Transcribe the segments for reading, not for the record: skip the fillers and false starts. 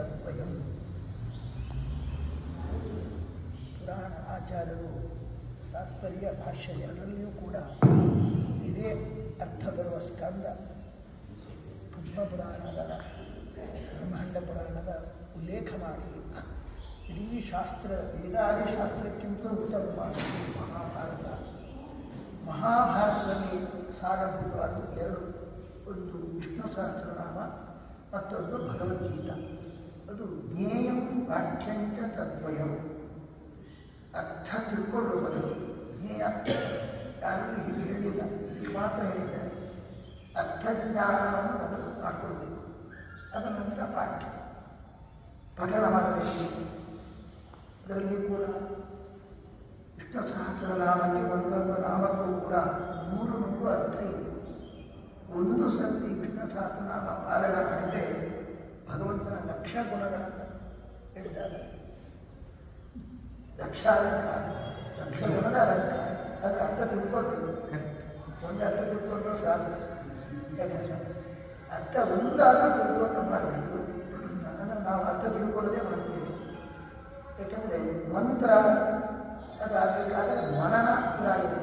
ತದ್ವಯಂ. ಪುರಾಣ ಆಚಾರ್ಯರು ತಾತ್ಪರ್ಯ ಭಾಷ್ಯ ಎರಡರಲ್ಲಿಯೂ ಕೂಡ ಇದೇ ಅರ್ಥ ಬರುವ ಸ್ಕಂದ ಪದ್ಮಪುರಾಣದ ಬ್ರಹ್ಮಾಂಡ ಪುರಾಣದ ಉಲ್ಲೇಖ ಮಾಡಿ ಇಡೀ ಶಾಸ್ತ್ರ ವೇದಾದಿ ಶಾಸ್ತ್ರಕ್ಕಿಂತ ಉತ್ತಮವಾದದ್ದು ಮಹಾಭಾರತ. ಮಹಾಭಾರತದಲ್ಲಿ ಸಾರಭೂತವಾದ ಎರಡು, ಒಂದು ವಿಷ್ಣು ಸಹಸ್ರನಾಮ, ಮತ್ತೊಂದು ಭಗವದ್ಗೀತಾ. ಅದು ಜ್ಞೇಯಂ ಪಾಠ್ಯಂಚ ತದ್ವಯಂ. ಅರ್ಥ ತಿಳ್ಕೊಳ್ಳುವ ಮೊದಲು ಜ್ಞೇಯ ಯಾರು ಹೀಗೆ ಹೇಳಿಲ್ಲ, ಇದಕ್ಕೆ ಮಾತ್ರ ಹೇಳಿದ್ದಾರೆ. ಅರ್ಥಜ್ಞಾನವನ್ನು ಮೊದಲು ಮಾಡಿಕೊಳ್ಬೇಕು, ಅದರ ನಂತರ ಪಾಠ್ಯ ಪಠನ ಮಾಡಬೇಕು. ಅದರಲ್ಲಿ ಕೂಡ ವಿಷ್ಣು ಸಹಸ್ರನಾಮಕ್ಕೆ ಒಂದೊಂದು ನಾಮಕ್ಕೂ ಕೂಡ 100 ಅರ್ಥ ಇದೆ. ಒಂದು ಸರ್ತಿ ವಿಷ್ಣು ಸಹಸ್ರನಾಮ ಪಾಲನ ಮಾಡಿದರೆ ಭಗವಂತನ ಲಕ್ಷ ಗುಣಗಳನ್ನು ಹೇಳಿದ್ದಾರೆ. ಲಕ್ಷಾಲಂಕಾರ, ಲಕ್ಷ ಗುಣದ ಅಲಂಕಾರ. ಅದರ ಅರ್ಥ ತಿಳ್ಕೊಳ್ಬೇಕು. ಒಂದು ಅರ್ಥ ತಿಳ್ಕೊಂಡ್ರೂ ಸಾಕು. ಯಾಕಂದ್ರೆ ಅರ್ಥ ಒಂದಾದರೂ ತಿಳ್ಕೊಂಡು ಮಾಡಬೇಕು. ಅದನ್ನು ನಾವು ಅರ್ಥ ತಿಳ್ಕೊಳ್ಳೋದೇ ಮಾಡ್ತೀವಿ. ಯಾಕಂದರೆ ಮಂತ್ರ ಅದಾಗಬೇಕಾದ್ರೆ ಮನನ ಹತ್ರ ಇದೆ.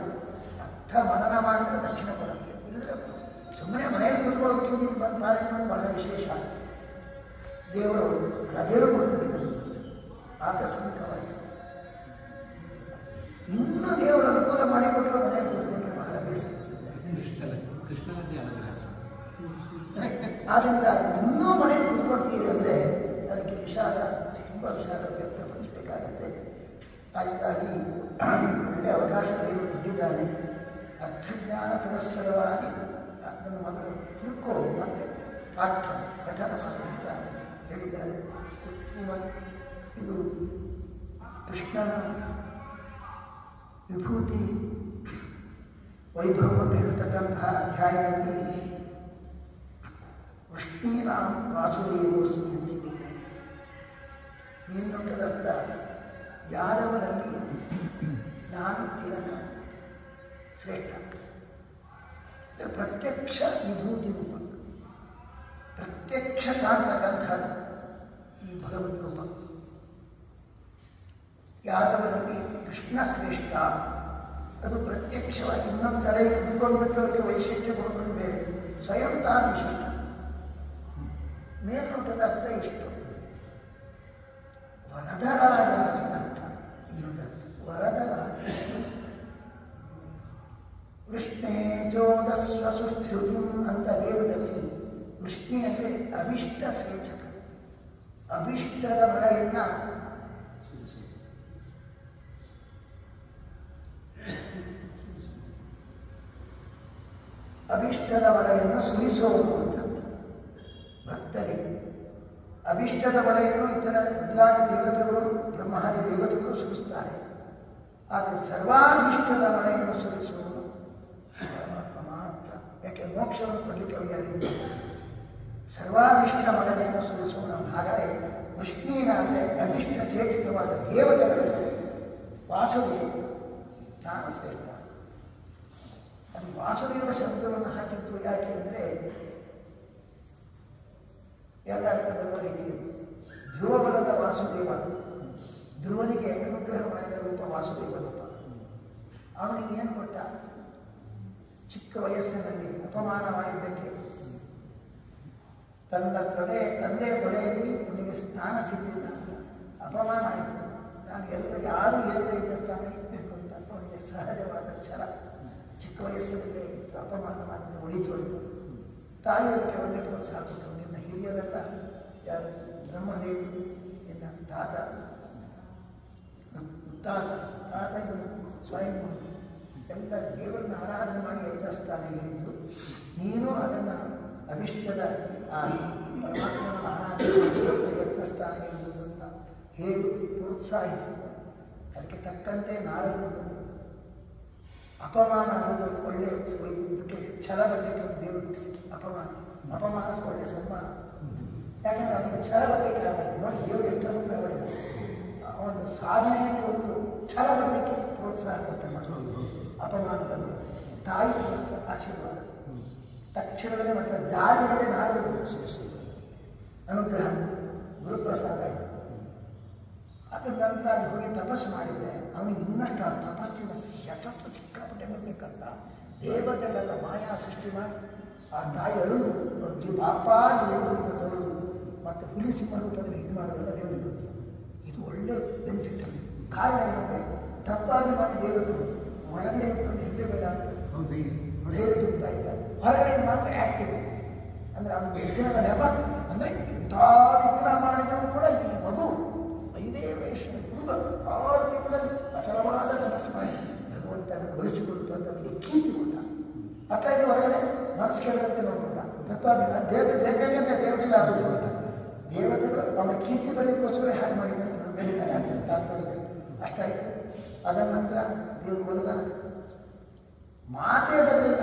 ಅರ್ಥ ಮನನ ಮಾಡಿದ್ರೆ ದಕ್ಷಿಣ ಕೊಡುತ್ತೆ. ಇಲ್ಲದ್ರೆ ಸುಮ್ಮನೆ ಮನೆಯಲ್ಲಿ ಕುತ್ಕೊಳ್ಳೋದಕ್ಕಿಂತ ಬಂದು ಪಾರಾಯಣ ಬಹಳ ವಿಶೇಷ. ದೇವರು ರಜೆ ಕೊಟ್ಟಿರುವಂಥದ್ದು ಆಕಸ್ಮಿಕವಾಗಿ. ಇನ್ನೂ ದೇವರು ಅನುಕೂಲ ಮಾಡಿಕೊಟ್ಟರು ಮನೆಯಲ್ಲಿ ಕೂತ್ಕೊಂಡ್ರೆ ಬಹಳ ಬೇಸರ. ಆದ್ದರಿಂದ ಇನ್ನೂ ಮನೆಗೆ ಕೂತ್ಕೊಳ್ತೀರಿ ಅಂದರೆ ಅದಕ್ಕೆ ವಿಷಾದ, ತುಂಬ ವಿಷಾದ ವ್ಯಕ್ತಪಡಿಸಬೇಕಾಗತ್ತೆ. ಹಾಗಾಗಿ ಒಳ್ಳೆಯ ಅವಕಾಶ ದೇವರು ಕೊಟ್ಟಿದ್ದಾನೆ. ಅರ್ಥಜ್ಞಾನ ಪುರಸ್ಸರವಾಗಿ ಅದನ್ನು ಮೊದಲು ತಿಳ್ಕೋ, ಮತ್ತೆ ಪಾಠ್ಯ ಪಠನ ಅಂತ ಹೇಳಿದ್ದಾರೆ. ಇದು ಕೃಷ್ಣನ ವಿಭೂತಿ ವೈಭವವನ್ನು ಹೇಳ್ತಕ್ಕಂತಹ ಅಧ್ಯಾಯದಲ್ಲಿ ವೃಷ್ಣೀನಾಂ ವಾಸುದೇವೋಸ್ಮಿ ಅಂತ ಹೇಳಿದ್ದಾರೆ. ನೀನುಂಟದತ್ತ ಯಾದವರಲ್ಲಿ ನಾನು ತಿಲಕ ಶ್ರೇಷ್ಠ. ಪ್ರತ್ಯಕ್ಷ ವಿಭೂತಿ ರೂಪ, ಪ್ರತ್ಯಕ್ಷ ಕಾಣ್ತಕ್ಕಂಥದ್ದು ಈ ಭಗವದ್ ರೂಪ. ಯಾದವರಲ್ಲಿ ಕೃಷ್ಣ ಶ್ರೇಷ್ಠ, ಅದು ಪ್ರತ್ಯಕ್ಷವಾಗಿ. ಇನ್ನೊಂದು ಕಡೆ ಕುತ್ಕೊಂಡ್ಬಿಟ್ಟು ಅದಕ್ಕೆ ವೈಶಿಷ್ಟ್ಯ ಕೊಡೋದು ಬೇರೆ, ಸ್ವಯಂ ತಾನು ವಿಶಿಷ್ಟ. ಮೇಲ್ನೋಟದ ಅರ್ಥ ಇಷ್ಟು. ವರದರಾಜ ಅರ್ಥ, ಇನ್ನೊಂದು ಅರ್ಥ ವರದರಾಜ. ವೃಷ್ಣೇ ಚೋದಸ್ವ ಸುಷ್ಠುತಿಂ ಅಂತ ವೇದದಲ್ಲಿ ವೃಷ್ಣಿ ಅಂದರೆ ಅಭಿಷ್ಟ ಸೇಚಕ. ಅಭಿಷ್ಟದ ಮಳೆಯನ್ನ ಅಭಿಷ್ಟದ ಮಳೆಯನ್ನು ಸುರಿಸುವುದು ಅಂತಂತ ಭಕ್ತರಿಗೆ. ಅಭಿಷ್ಟದ ಮಳೆಯನ್ನು ಇತರ ರುದ್ರಾದಿ ದೇವತೆಗಳು, ಬ್ರಹ್ಮಾದಿ ದೇವತೆಗಳು ಸುರಿಸ್ತಾರೆ. ಆದರೆ ಸರ್ವಾಭಿಷ್ಟದ ಮಳೆಯನ್ನು ಸುರಿಸುವುದು ಪರಮಾತ್ಮ ಮಾತ್ರ. ಯಾಕೆ ಮೋಕ್ಷವನ್ನು ಕೊಡಲಿಕ್ಕೆ ಅವರಿಗೆ ಸರ್ವಾಭಿಷ್ಟ ಮಳೆಯನ್ನು ಸುರಿಸುವ ಹಾಗಾದರೆ ವೃಷ್ಣೀನ ಅಂದರೆ ಅಭಿಷ್ಟ ಸೇಚಿತವಾದ ದೇವತೆಗಳಲ್ಲಿ ವಾಸುದೇವ ನಾನು ಶ್ರೇಷ್ಠ. ಅದು ವಾಸುದೇವ ಶಬ್ದವನ್ನು ಹಾಕಿದ್ದು ಯಾಕೆ ಅಂದರೆ ಎಲ್ಲ ಅರ್ಥದ ರೀತಿ. ಧ್ರುವಬಲದ ವಾಸುದೇವ, ಧ್ರುವನಿಗೆ ಅನುಗ್ರಹ ಮಾಡಿದ ರೂಪ ವಾಸುದೇವ ರೂಪ. ಅವನಿಗೆ ಏನು ಕೊಟ್ಟ? ಚಿಕ್ಕ ವಯಸ್ಸಿನಲ್ಲಿ ಅಪಮಾನ ಮಾಡಿದ್ದಕ್ಕೆ ತಂದೆ ತೊಡೆಯಲ್ಲಿ ಅವನಿಗೆ ಸ್ಥಾನ ಸಿಗಲಿಲ್ಲ, ಅಪಮಾನ ಆಯಿತು. ನಾನು ಯಾರು ಎಲ್ಲರೂ ಇದ್ದ ಸ್ಥಾನ ಇರಬೇಕು ಅಂತ ಅವನಿಗೆ ಸಹಜವಾದ ಛಲ. ಚಿಕ್ಕ ವಯಸ್ಸಿನಲ್ಲೇ ಇತ್ತು, ಅಪಮಾನ ಮಾಡಿದ ಉಳಿತು ಅಂತ ತಾಯಿಯವರಿಗೆ ಒಳ್ಳೆ ಪ್ರೋತ್ಸಾಹ ಕೊಟ್ಟರು. ನಿನ್ನ ಹಿರಿಯರೆಲ್ಲ ಯಾರು? ಬ್ರಹ್ಮದೇವರು, ನಿನ್ನ ತಾತ ಸ್ವಯಂ ಎಲ್ಲ ದೇವರನ್ನ ಆರಾಧನೆ ಮಾಡಿ ಎತ್ತರಿಸ್ತಾನೆ ಹೇಳಿದ್ದು. ನೀನು ಅದನ್ನು ಅಭಿಷ್ಟದ ಪರಮಾತ್ಮನ ಆರಾಧನೆ ಮಾಡಿ ಎತ್ತರಿಸ್ತಾನೆ ಎಂಬುದನ್ನು ಹೇಳಿ ಪ್ರೋತ್ಸಾಹಿಸಿ, ಅದಕ್ಕೆ ತಕ್ಕಂತೆ ನಾರದರು ಅಪಮಾನ ಆಗೋದು ಒಳ್ಳೆಯ ಇದಕ್ಕೆ ಛಲ ಬರಲಿಕ್ಕೆ ದೇವರು ಅಪಮಾನ ಒಳ್ಳೆ ಸನ್ಮಾನ. ಯಾಕಂದರೆ ಅವನಿಗೆ ಛಲ ಬರಲಿಕ್ಕೆ ಆಗಬೇಕು. ನೋಡಿ ದೇವರು ಎಷ್ಟು ಒಳ್ಳೆಯದು. ಅವನು ಸಾಧನೆಗೆ ಒಂದು ಛಲ ಬರಲಿಕ್ಕೆ ಪ್ರೋತ್ಸಾಹ ಕೊಟ್ಟ ಮಕ್ಕಳು. ಅಪಮಾನದಲ್ಲಿ ತಾಯಿ ಪ್ರೋತ್ಸಾಹ, ಆಶೀರ್ವಾದ ತಕ್ಷಣವೇ ಮತ್ತು ದಾರಿಯಲ್ಲೇ ನಾರದರು ಅನುಗ್ರಹ. ಗುರು ಪ್ರಸಾದ ಆಯಿತು. ಅದರ ನಂತರ ಅಲ್ಲಿ ಹೋಗಿ ತಪಸ್ಸು ಮಾಡಿದರೆ ಅವನಿಗೆ ಇನ್ನಷ್ಟು ಆ ತಪಸ್ಸಿನ ಯಶಸ್ಸು ಸಿಕ್ಕಾಪಟ್ಟೆ ಬರಬೇಕಂತ ದೇವತೆಗಳೆಲ್ಲ ಮಾಯಾ ಸೃಷ್ಟಿ ಮಾಡಿ ಆ ತಾಯಿ ಅಳುವುದು ಈ ಪಾಪ ದೇವರಿಗೆ ತೊಳೆದು ಮತ್ತು ಹುಲಿ ಸಿಂಹ ರೂಪದಲ್ಲಿ ಇದು ಮಾಡೋದೆಲ್ಲ ದೇವರಿಗೆ ಇದು ಒಳ್ಳೆ ಬೆನಿಫಿಟ್. ಕಾರಣ ಏನಂದರೆ ತಪ್ಪಾಭಿಮಾನಿ ದೇವತೆಗಳು ಒಳಗಡೆ ಇಟ್ಕೊಂಡು ಹೆದರಬೇಡ ಅಂತ ಧೈರ್ಯ ತುಂಬುತ್ತಾ ಇದ್ದಾರೆ, ಹೊರಗಡೆ ಮಾತ್ರ ಆ್ಯಕ್ಟಿವ್. ಅಂದರೆ ಅವನಿಗೆ ವಿಘ್ನದ ನೆಪ ಅಂದರೆ ಇಂಥ ವಿಘ್ನ ಮಾಡಿದರೂ ಕೂಡ ಈ ಮಗು 5 ವರ್ಷ ಹುಡುಗ 6 ತಿಂಗಳಲ್ಲಿ ಅಚಲವಾದ ತಪಸ್ಸು ಮಾಡಿ ಭಗವಂತನ ಬಳಸಿಕೊಳ್ತು ಅಂತ ಅವನಿಗೆ ಕೀರ್ತಿ ಕೊಟ್ಟ. ಅತ್ತಾಗಿ ಹೊರಗಡೆ ಮನಸ್ಸು ಕೇಳಿದಂತೆ ನೋಡ್ಕೊಂಡ ತತ್ವಾಭಿಮಾನ ಬೇಕಂತ ದೇವತೆಗಳು ಆಗೋದಿಲ್ಲ. ದೇವತೆಗಳು ಅವನ ಕೀರ್ತಿ ಬರಲಿಕ್ಕೋಸ್ಕರ ಹಾಗೆ ಮಾಡಿದಂತೆ ನಾವು ಬೆಳೀತಾರೆ ಅಂತ ತಾತ್ಪರ್ಯದಲ್ಲಿ ಅಷ್ಟಾಯಿತು. ಅದರ ನಂತರ ದೇವರು ಬರುದ ಮಾತೇ ಬರಲಿಲ್ಲ.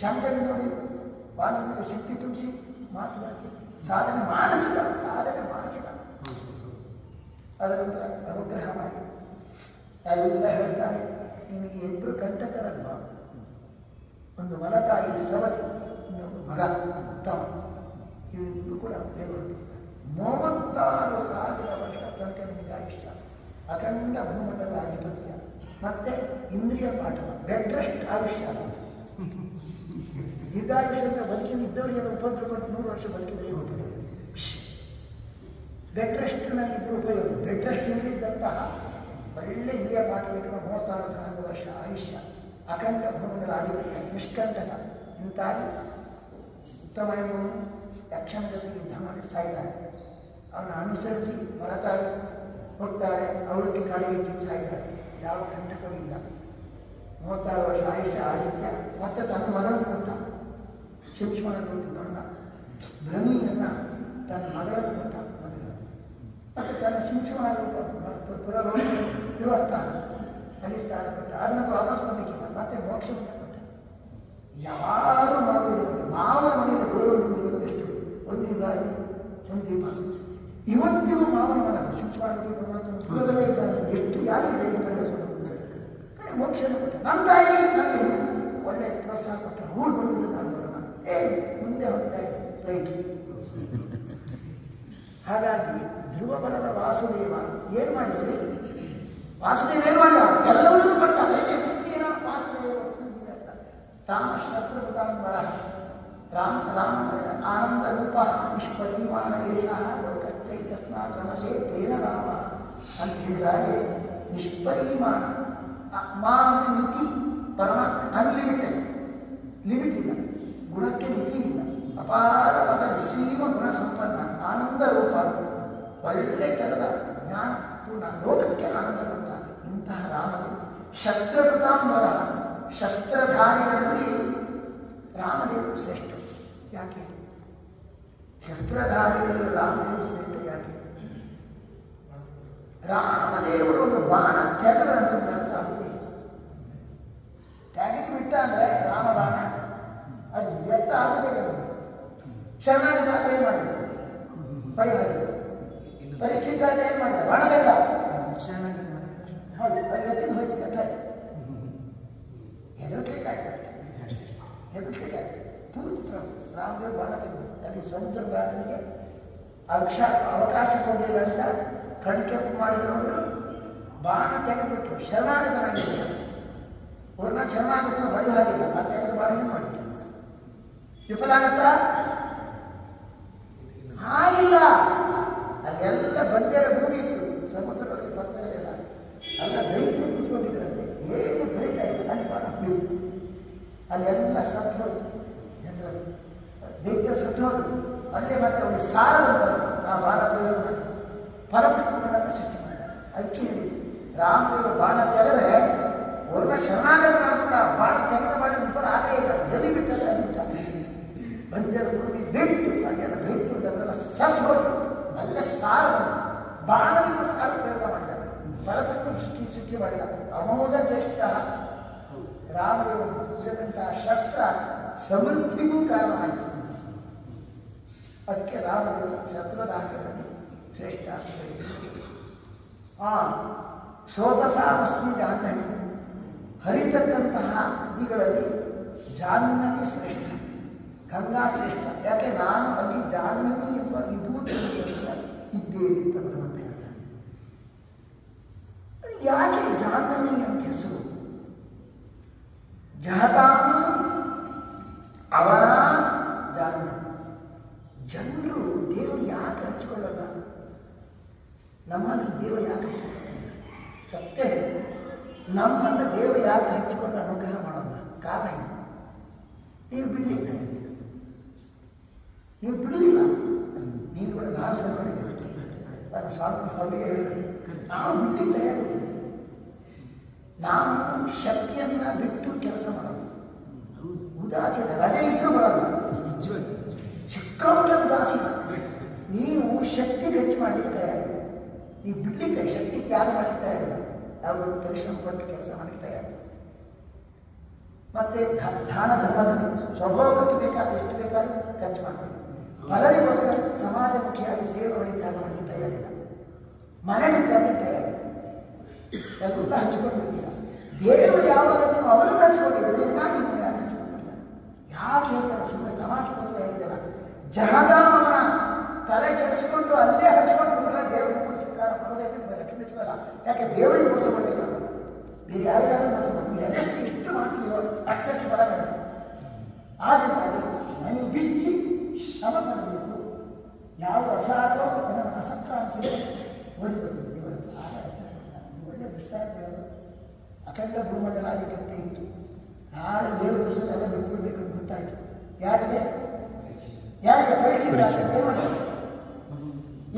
ಶಂಕರಿ ನೋಡಿ ವಾಲ್ಮೀಕಿ ಶಕ್ತಿ ತುಂಬಿಸಿ ಮಾತು ಬಳಸಿ ಸಾಧನೆ ಮಾನಸಿಕ. ಅದರ ನಂತರ ಅನುಗ್ರಹ ಮಾಡಿ ಎಲ್ಲ ಹೇಳ್ತಾರೆ, ನಿಮಗೆ 2 ಕಂಟಕರಲ್ವ, ಒಂದು ಮಲತಾಯಿ ಸವತಿ, ಇನ್ನೊಂದು ಮಗ ಉತ್ತಮ, ಇವರು ಕೂಡ ಬೇಗೊಟ್ಟು 36,000 ವರ್ಷ ತನಕ ನಿಮಗೆ ಆಯುಷ್ಯ, ಅಖಂಡ ಭೂಮಂಡಲ ಆಧಿಪತ್ಯ, ಮತ್ತೆ ಇಂದ್ರಿಯ ಪಾಠ, ಬೆಡ್ ರೆಸ್ಟ್ ಆಯುಷ್ಯ. ದೀರ್ಘಾಯುಷ್ಯ ಅಂತ ಬದುಕಿದ್ದವರಿಗೆಲ್ಲ ಉಪದ್ರ ಕೊಟ್ಟು 100 ವರ್ಷ ಬದುಕಿದ್ರೆ ಏನು ಉಪಯೋಗ? ಬೆಡ್ ರೆಸ್ಟ್ನಲ್ಲಿದ್ದರೆ ಉಪಯೋಗ. ಬೆಡ್ ರೆಸ್ಟ್ ಇಲ್ಲದಿದ್ದಂತಹ ಒಳ್ಳೆ ಇಂದ್ರಿಯ ಪಾಠ ಬಿಟ್ಟು 36,000 ವರ್ಷ ಆಯುಷ್ಯ, ಅಖಂಡ ಭೂಮಂಡಲ ಆಧಿಪತ್ಯ, ನಿಷ್ಕಂಟಕ. ಇಂತಾಗಿ ಉತ್ತಮ ಎಂಬುವನು ಯಕ್ಷನ ಜೊತೆ ಯುದ್ಧ ಮಾಡಿ ಸಾಯ್ತಾನೆ. ಅವನ ಅನುಸರಿಸಿ ಮರತಾಯಿ ಹೋಗ್ತಾಳೆ, ಅವಳಿಗೆ ಕಾಡಿಗೆ ಸಾಯ್ತಾಳೆ. ಯಾವ ಕಂಟಕವೂ ಇಲ್ಲ. 36 ವರ್ಷ ಆಯುಷ್ಯ ಆದಿತ್ಯ. ಮತ್ತೆ ತನ್ನ ಮಗನ ಕೊಟ್ಟ, ಶಿಕ್ಷಣ ಕೊಟ್ಟು ಬಣ್ಣ ಭ್ರಮಿಯನ್ನು ತನ್ನ ಮಗಳನ್ನು ಕೊಟ್ಟ ಮದುವೆ. ಮತ್ತು ತನ್ನ ಶಿಕ್ಷಣ ಪುರಲೋಕ ಇರುವಸ್ತಾನ ಅಲ್ಲಿ ಸ್ಥಾನ ಕೊಟ್ಟ. ಅದನ್ನು ವಾಪಸ್ ಬಂದಿಕ್ಕಿಲ್ಲ. ಮತ್ತೆ ಮೋಕ್ಷವನ್ನು ಕೊಟ್ಟ. ಯಾರು ಮಾಡುವುದು ಮಾವನ ಮನೆಯಲ್ಲಿ ಗೌರವ ಎಷ್ಟು ಒಂದು ಯುಗಾದಿ ಒಂದು ದೀಪ. ಇವತ್ತಿಗೂ ಮಾವನ ಮನ ಶಿಕ್ಷಣ ಪುರದಲ್ಲೇ ಇದ್ದಾನೆ. ಎಷ್ಟು ಯಾರಿಗೆ ಪರಿಹರಿಸೋದು ಮೋಕ್ಷನ ಕೊಟ್ಟ. ನನ್ನ ತಾಯಿ ನನಗೆ ಒಳ್ಳೆ ಪ್ರೋತ್ಸಾಹ ಕೊಟ್ಟ. ಹೂಳು ಬಂದಿದ್ದು ನಾನು ಬರೋಣ ಮುಂದೆ ಹೋಗ್ತಾ ರೈಟ್. ಹಾಗಾಗಿ ಧ್ರುವ ಬರದ ವಾಸುದೇವ ಏನು ಮಾಡಿದ್ರಿ? ವಾಸುದೇವ ಏನು ಮಾಡಿದ? ಎಲ್ಲವನ್ನೂ ಕೊಟ್ಟ. ವಾಸುದೇವ ರಾಮ ಶತ್ರುತಾಂಬರ ರಾಮ ಆನಂದ ರೂಪ ವಿಶ್ವದೀವಾನ ಲೋಕಸ್ಥೈತಸ್ಮಾತ್ ತೇನ ರಾಮ ಅಂತ ಹೇಳಿದಾಗೆ ನಿಷ್ಪರಿಮಾಣ ಮಿತಿ ಪರಮಾತ್ಮ ಅನ್ಲಿಮಿಟೆಡ್, ಲಿಮಿಟ್ ಇಲ್ಲ, ಗುಣಕ್ಕೆ ಮಿತಿ ಇಲ್ಲ, ಅಪಾರವಾದ ನಿಸ್ಸೀಮ ಗುಣ ಸಂಪನ್ನ ಆನಂದ ರೂಪ, ಒಳ್ಳೆ ಥರದ ಜ್ಞಾನ ಪೂರ್ಣ, ಲೋಕಕ್ಕೆ ಆನಂದ ಕೊಟ್ಟ ಇಂತಹ ರಾಮನು ಶಸ್ತ್ರಕೃತಾಂಬರ, ಶಸ್ತ್ರಧಾರಿಗಳಲ್ಲಿ ರಾಮದೇವರು ಶ್ರೇಷ್ಠ. ಯಾಕೆ ಶಸ್ತ್ರಧಾರಿಗಳಲ್ಲಿ ರಾಮದೇವರು ಶ್ರೇಷ್ಠ? ಯಾಕೆ? ರಾಮದೇವರು ಒಂದು ಬಾಣ ತೆಗೆದಂತ ತೆಗೆದು ಬಿಟ್ಟ ಅಂದರೆ ರಾಮ ಬಾಣ ಅದು ವ್ಯರ್ಥ ಆಗುವುದೇ. ಶರಣಾಗತ ಏನು ಮಾಡಬೇಕು? ಪರೀಕ್ಷಿತ ಏನು ಮಾಡಿದ? ಬಾಣ ತೆಗೆದ ಹೌದು, ಅದು ಎತ್ತಿನ ಹೋಯ್ತು ಎತ್ತ ಹೆದರ್ಸ್ಲಿಕ್ಕಾಯ್ತು ಅಷ್ಟೇ, ಹೆದರ್ಸ್ಲಿಕ್ಕಾಯ್ತು. ಪೂರ್ತಿ ರಾಮದೇವ್ ಬಾಣ ತೆಗೆದು ಅಲ್ಲಿ ಸ್ವಂತ ರಾಜನಿಗೆ ಅವಕಾಶ ಕೊಡಲಿಲ್ಲ ಅಂತ ಕಣ್ಕೆಂಪು ಮಾಡಿದವರು ಬಾಣ ತೆಗೆದುಬಿಟ್ರು. ಶರಣಾಗತನಾಗಿಲ್ಲ, ಅವ್ರನ್ನ ಶರಣಾಗತನ ಬಡಿ ಹಾಗಿಲ್ಲ, ಆ ತೆಗೆದು ಬಾಣ ಏನು ಮಾಡಿದ್ರು? ವಿಫಲ ಆಗತ್ತಾ? ಆಗಿಲ್ಲ. ಅಲ್ಲೆಲ್ಲ ಬಂಜರ ಭೂಮಿ ಇತ್ತು, ಸಮುದ್ರದಲ್ಲಿ ಪಕ್ಕದಲ್ಲೆಲ್ಲ ಅಲ್ಲ ದೈತ್ಯ ಕುತ್ಕೊಂಡಿದ್ರಂತೆ, ಏನು ಬೆಳೀತಾ ಇಲ್ಲ. ಅಲ್ಲಿ ಬಾಣ ಬೀಳು, ಅಲ್ಲೆಲ್ಲ ಸತ್ತು ಹೋಯ್ತು ಜನರು, ದೈತ್ಯ ಸತ್ತು ಹೋದ್ರು. ಅಲ್ಲೇ ಮತ್ತೆ ಅವರಿಗೆ ಸಾರ ಬರ್ತಾರೆ. ಆ ಬಾಣ ಪ್ರಯೋಗ ಮಾಡಿ ಪರಪುಷ್ಪಗಳನ್ನು ಸೃಷ್ಟಿ ಮಾಡ. ಅದಕ್ಕೆ ಹೇಳಿ ರಾಮದೇವರು ಬಾಣ ತೆಗೆದ್ರೆ ಅವ್ರನ್ನ ಶರಣಾಗತನಾಗಲ್ಲ. ಬಾಣ ತೆಗೆದ ಬಾಣ ವಿಫಲ ಆಗೇ ಇಲ್ಲ. ಎಲ್ಲಿ ಬಿಟ್ಟಲ್ಲ ಬಿಟ್ಟ. ಬಂಜರ ಭೂಮಿ ಬಿಟ್ಟು ಅಲ್ಲೆಲ್ಲ ದೈತ್ಯದನ್ನೆಲ್ಲ ಸತ್ತು ಹೋಗಿ ಅಲ್ಲೇ ಸಾರ ಬಾಣದಿಂದ ಸಾರ ಪ್ರಯೋಗ ಮಾಡಿದ. ಪರಪುಷ್ಪ ಸೃಷ್ಟಿ ಮಾಡಿದ. ಅಮೋಘ ಜ್ಯೇಷ್ಠ ರಾಮದೇವರು ಇರದಂತಹ ಶಸ್ತ್ರ ಸಮೃದ್ಧಿಗೂ ಕಾರಣವಾಯಿತು. ಅದಕ್ಕೆ ರಾಮದೇವರು ಶಸ್ತ್ರಧಾರಿಗಳಲ್ಲಿ ಶ್ರೇಷ್ಠ. ಸ್ರೋತಸಾಮಸ್ಮಿ ಜಾಹ್ನವಿ, ಹರಿತಕ್ಕಂತಹ ನದಿಗಳಲ್ಲಿ ಜಾಹ್ನವಿ ಶ್ರೇಷ್ಠ, ಗಂಗಾ ಶ್ರೇಷ್ಠ. ಯಾಕೆ? ನಾನು ಅಲ್ಲಿ ಜಾಹ್ನವಿ ಎಂಬ ವಿಭೂತಿ ಜಹತಾಂ ಅವನ ಜಾನ. ಜನರು ದೇವರು ಯಾಕೆ ಹಚ್ಕೊಳ್ಳಲ್ಲ? ನಮ್ಮನ್ನು ದೇವರು ಯಾಕೆ ಹಚ್ಕೊಳ್ಳಲ್ಲ? ಸತ್ಯ ಹೇಳಿ, ನಮ್ಮನ್ನು ದೇವರು ಯಾಕೆ ಹಚ್ಚಿಕೊಂಡು ಅನುಗ್ರಹ ಮಾಡಲ್ಲ? ಕಾರಣ ಏನು? ನೀವು ಬಿಡಲಿಲ್ಲ, ನೀವು ಬಿಡುವುದಿಲ್ಲ. ನೀವು ಕೂಡ ನಾನು ಸರ್ಕೊಂಡಿದ್ದೀವಿ, ನಾನು ಸ್ವಾಮಿಗೆ ಹೇಳಿದೆ, ನಾವು ಬಿಡಲಿಲ್ಲ. ನಾವು ಶಕ್ತಿಯನ್ನು ಬಿಟ್ಟು ಕೆಲಸ ಮಾಡೋದು. ಉದಾಸೀನ, ರಜೆ ಇಟ್ಟು ಬರೋದು. ಸಿಕ್ಕಾಪಟ್ಟೆ ಉದಾಸೀನ. ನೀವು ಶಕ್ತಿ ಖರ್ಚು ಮಾಡಲಿಕ್ಕೆ ತಯಾರಿಲ್ಲ, ನೀವು ಬಿಡಲಿಕ್ಕೆ ಶಕ್ತಿ ತ್ಯಾಗ ಮಾಡಲಿಕ್ಕೆ ತಯಾರಿಲ್ಲ, ಯಾವುದೊಂದು ಪರಿಶ್ರಮ ಕೊಟ್ಟು ಕೆಲಸ ಮಾಡಲಿಕ್ಕೆ ತಯಾರಿಲ್ಲ. ಮತ್ತು ದಾನ ಧರ್ಮದಲ್ಲಿ ಸ್ವಭಾವಕ್ಕೆ ಬೇಕಾದ ಎಷ್ಟು ಬೇಕಾದ್ರೂ ಖರ್ಚು ಮಾಡ್ತೀವಿ. ಪದವಿಗೋಸ್ಕರ ಸಮಾಜಮುಖಿಯಾಗಿ ಸೇವೆ ಮಾಡಿ ತ್ಯಾಗ ಮಾಡಲಿಕ್ಕೆ ತಯಾರಿಲ್ಲ, ಮನೆ ಬಿಟ್ಟಲ್ಲಿ ತಯಾರಿಲ್ಲ. ಎಲ್ಲ ಹಂಚಿಕೊಂಡಿದ್ದೀರ. ದೇವರು ಯಾವಾಗ ನೀವು ಅವರನ್ನು ಹಂಚಿಕೊಂಡಿದ್ದೀರಿ, ಹೀಗಾಗಿ ನೀವು ಯಾಕೆ ಹಂಚಿಕೊಂಡಿದ್ದಾರೆ? ಯಾಕೆ ಹೇಳ್ತಾರೆ? ಸುಮ್ಮನೆ ತಮಾಷೆಗೋಸ್ಕರ ಹೇಳಿದ್ದಾರ. ಜಹದಾಮನ ತಲೆ ಕೆಡಿಸಿಕೊಂಡು ಅಲ್ಲೇ ಹಂಚಿಕೊಂಡು ಬಿಟ್ಟರೆ ದೇವರಿಗೆ ಸ್ವೀಕಾರ ಮಾಡೋದೇ ರಕ್ಷಿಸಲ್ಲ. ಯಾಕೆ ದೇವರಿಗೆ ಮೋಸ ಮಾಡಲಿಲ್ಲ, ಬೇರೆ ಯಾರಿಗಾದ್ರೂ ಮೋಸ ಮಾಡಿ ಅದೆಷ್ಟು ಎಷ್ಟು ಮಾಡ್ತೀವೋ ಅಷ್ಟಷ್ಟು ಬರಬೇಕು. ಆದ್ದರಿಂದ ನೀವು ಬಿಚ್ಚಿ ಶ್ರಮ ಪಡಬೇಕು. ಯಾವ ಅಸಾರೋ ಅದನ್ನು ಅಸಂಕ್ರಾಂತಿ ಓಡಿಬಿಡ್ಬೇಕು. ದೇವರನ್ನು ಒಳ್ಳೆಯ ದೃಷ್ಟಾಂತ ಯಾವುದು? ಅಖಂಡ ಭೂಮಂಡಲಾಧಿಕತೆ ಇತ್ತು. ನಾಳೆ 7 ವರ್ಷದೆಲ್ಲ ಬಿಟ್ಬಿಡ್ಬೇಕು ಅಂತ ಗೊತ್ತಾಯಿತು. ಯಾರಿಗೆ ಪರೀಕ್ಷೆ ಏನು ಮಾಡಿ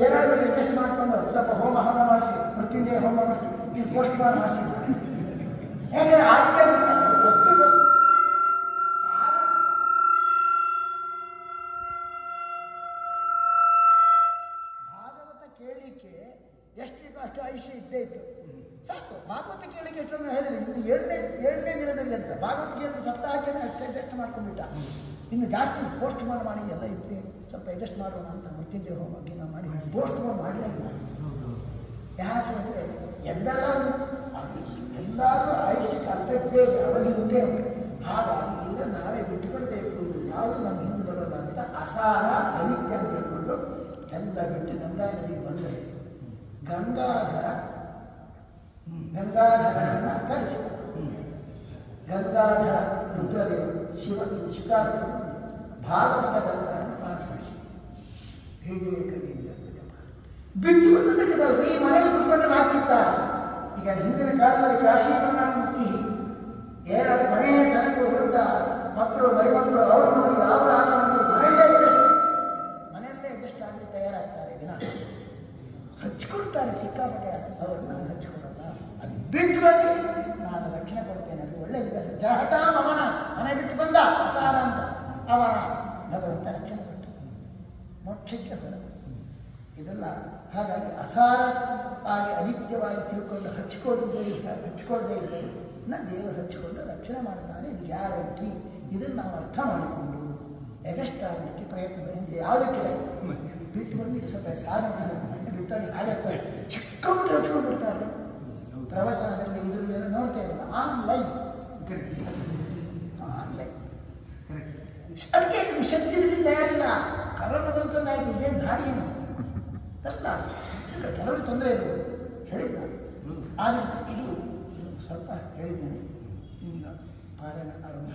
ಏನಾದರೂ ಅಡ್ಜಸ್ಟ್ ಮಾಡಿಕೊಂಡು ಸ್ವಲ್ಪ ಹೋಮ ಹವನ ಮಾಡಿಸಿ, ಮೃತ್ಯುಂಜಯ ಹೋಮ ಮಾಡಿಸಿ, ನೀವು ಪೋಸ್ಟ್ ಮಾರ್ ಮಾಡಿಸಿ. ಯಾಕಂದರೆ ಆಯ್ಕೆ ವಸ್ತು ಭಾಗವತ ಕೇಳಲಿಕ್ಕೆ ಎಷ್ಟಿಗೂ ಅಷ್ಟು ಆಯುಷ್ಯ ಇದ್ದೇ ಇತ್ತು. ಸಾಕು, ಭಾಗವತ ಕೇಳಲಿಕ್ಕೆ ಎಷ್ಟೊಂದು ಹೇಳಿದೆ. ಇನ್ನು ಏಳನೇ ದಿನದಲ್ಲಿ ಅಂತ ಭಾಗವತ ಕೇಳಿದ್ರೆ ಸಪ್ತಾಹಕ್ಕೆ ಅಡ್ಜಸ್ಟ್ ಮಾಡ್ಕೊಂಡ್ಬಿಟ್ಟ. ಇನ್ನು ಜಾಸ್ತಿ ಪೋಸ್ಟ್ ಮಾರ್ ಮಾಡಿ ಎಲ್ಲ ಇದ್ದರೆ ಸ್ವಲ್ಪ ಅಡ್ಜಸ್ಟ್ ಮಾಡೋಣ ಅಂತ ಮೃತ್ಯುಂಜಯ ಹೋಮಕ್ಕೆ ನಾವು ಮಾಡಿ ಪೋಸ್ಟ್ ಮಾರ್ ಮಾಡಲೇ ಇಲ್ಲ. ಯಾಕೆ ಅಂದರೆ ಎಲ್ಲರೂ ಆಯುಷ್ಯಕ್ಕೆ ಅಲ್ಪದ್ದೇ ಅವರಿಗೆ ಮುಂದೆ ಉಂಟು. ಹಾಗಾಗಿ ಇಲ್ಲ ನಾವೇ ಬಿಟ್ಟುಕೊಳ್ಬೇಕು, ಯಾವುದು ನಮ್ಮ ಹಿಂದೆ ಬರೋಲ್ಲ ಅಂತ ಅಸಾರ ಅನಿತ್ಯ ಅಂತ ಹೇಳ್ಕೊಂಡು ಎಲ್ಲ ಬಿಟ್ಟು ಗಂಗಾ ನದಿಗೆ ಬಂದರೆ ಗಂಗಾಧರನನ್ನು ಕಳಿಸಿದರು. ಗಂಗಾಧರ ರುದ್ರದೇವರು ಶಿಕಾರರು ಭಾಗವತ ಗಂಗಾವನ್ನು ಪಾಲ್ಪಡಿಸಿ ಹೇಗೆ ಬಿಟ್ಟು ಬಂದದಕ್ಕಿದಲ್ರಿ ಈ ಮನೆಯಲ್ಲಿ ಕುತ್ಕೊಂಡ್ರೆ ಆಗ್ತಿತ್ತ? ಈಗ ಹಿಂದಿನ ಕಾಲದಲ್ಲಿ ಕಾಶೀಪುರ ಮುಕ್ತಿ ಏನಾದ್ರು ಮನೆಯ ತನಕ ವೃದ್ಧ ಮಕ್ಕಳು ಮರಿಮಕ್ಕಳು ಅವರು ನೋಡಿ ಅವರ ಆಟ ಮಾಡಿ ಮನೆಯಲ್ಲೇ ಅಡ್ಜಸ್ಟ್ ಆಗಲಿ ತಯಾರಾಗ್ತಾರೆ. ದಿನ ಹಚ್ಕೊಳ್ತಾರೆ ಸಿಕ್ಕಾಪಟ್ಟೆ. ಅವರು ನಾನು ಹಚ್ಕೊಳ್ಳಲ್ಲ, ಅದು ಬಿಟ್ಟು ಬನ್ನಿ ನಾನು ರಕ್ಷಣೆ ಕೊಡ್ತೇನೆ, ಅದು ಒಳ್ಳೆಯದಿದೆ. ಜಹತಾಂ ಅವನ ಮನೆ ಬಿಟ್ಟು ಬಂದ ಅಸಾರ ಅಂತ ಅವನ ಭಗವಂತ ರಕ್ಷಣೆ ಕೊಟ್ಟು ಮೋಕ್ಷಕ್ಕೆ ಬರ. ಇದೆಲ್ಲ ಹಾಗಾಗಿ ಅಸಾರವಾಗಿ ಅನಿತ್ಯವಾಗಿ ತಿಳ್ಕೊಂಡು ಹಚ್ಕೊಳ್ಳದೇ ಇದ್ದರೆ ದೇವರು ಹಚ್ಚಿಕೊಂಡು ರಕ್ಷಣೆ ಮಾಡ್ತಾನೆ. ಇದು ಗ್ಯಾರಂಟಿ. ಇದನ್ನು ನಾವು ಅರ್ಥ ಮಾಡಿಕೊಂಡು ಎಗಸ್ಟ್ ಆಗಲಿಕ್ಕೆ ಪ್ರಯತ್ನ ಪಡಿಸಿ. ಯಾವುದಕ್ಕೆ ಬಿಟ್ಟು ಬಂದು ಸ್ವಲ್ಪ ಸಾಧನೆ ಬಿಟ್ಟಲ್ಲಿ ಹಾಗೆ ಚಿಕ್ಕಬಿಟ್ಟು ಹಚ್ಕೊಂಡ್ಬಿಡ್ತಾರೆ. ಪ್ರವಚನದಲ್ಲಿ ಇದರಲ್ಲೆಲ್ಲ ನೋಡ್ತಾ ಇರಲ್ಲ. ಆನ್ಲೈನ್ ಅದಕ್ಕೆ ಇದು ಶಕ್ತಿ ಬಿಟ್ಟು ತಯಾರಿಲ್ಲ. ಕರೋನಾದಂತಂದಾಯ್ತು, ಏನು ದಾಡಿ ಏನು ಅಲ್ಲ. ಕೆಲವರು ತೊಂದರೆ ಇರ್ಬೋದು ಹೇಳಿದ್ದ. ಆದರೆ ಇದು ಸ್ವಲ್ಪ ಹೇಳಿದ್ದೇನೆ. ಈಗ ಪಾರಾಯಣ ಆರಂಭ